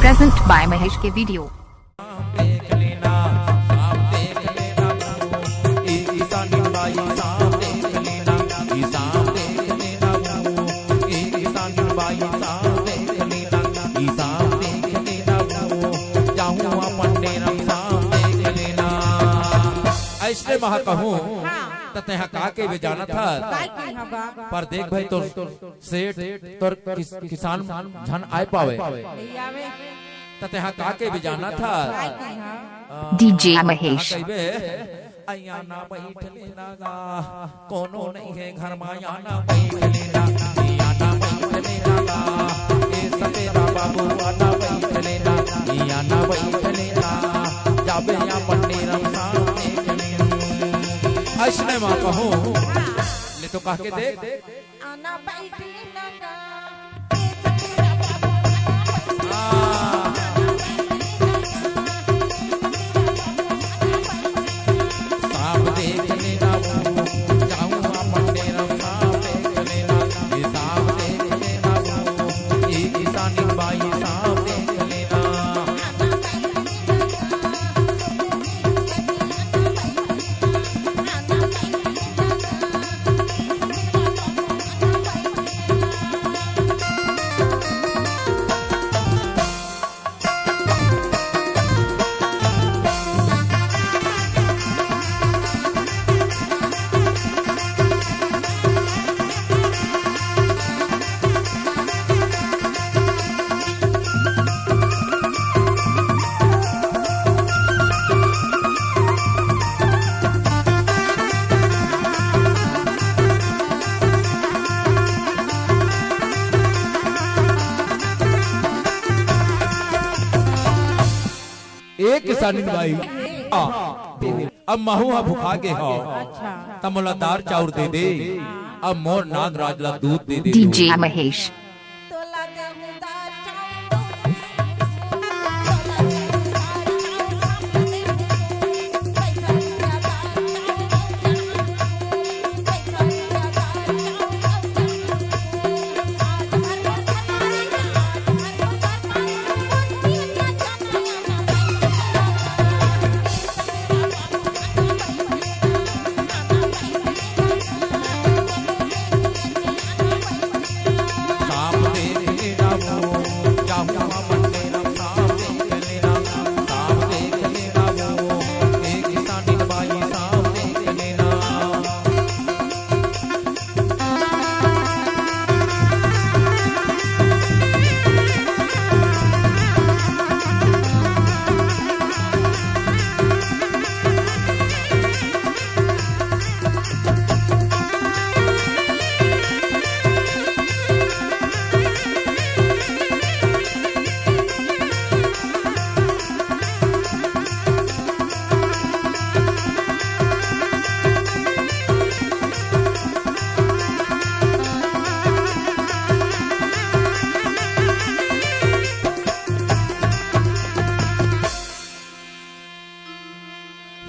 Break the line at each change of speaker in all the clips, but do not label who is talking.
Present by Mahesh के video.
ऐसे महा कहूँ तते का के भी जाना था पर देख भाई तो सेठ तोर किसान झन आए पावे तते का के भी जाना था
DJ महेश
आया ना बैठ लेना कोनो नहीं है घर में आना बैठ लेना आना बैठ लेना ए सपेरा बाबू आना बैठ लेना आना बैठ लेना जाबे या पन्नी रमसा ऐसने मां कहूं ले तो कह के देख
आना बैठ लेना
साफ देख लेना जाऊं पन्नी रमसा देख लेना साफ देख लेना ये किसानी बाई साफ देख लेना एक किसान भाई अब महुआ भुखा के हो तमला दार चाउर दे दे अब मोर नाग राजला दूध दे दे
DJ महेश।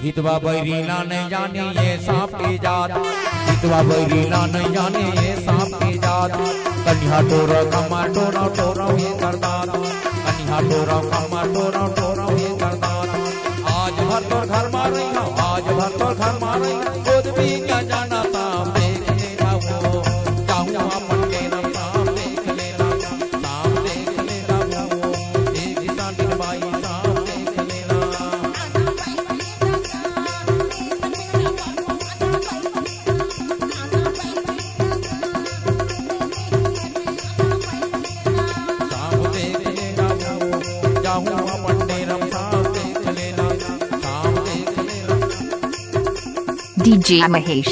हितवा बैरीना नहीं जाने ये सांप की जात हितवा बैरीना नहीं जाने ये सांप की जात कन्या टोरा कमा टोरा टोरा ये करदात कन्या टोरा कमा टोरा टोरा ये करदात आज भर तोर घर मार रही हूं आज भर तोर घर मार रही हूं खुद भी क्या जाना था देख लेना वो चाहूं अपन के नाम सांप देख लेना सांप देख लेना वो एक किसान भाई सांप देख लेना
DJ महेश।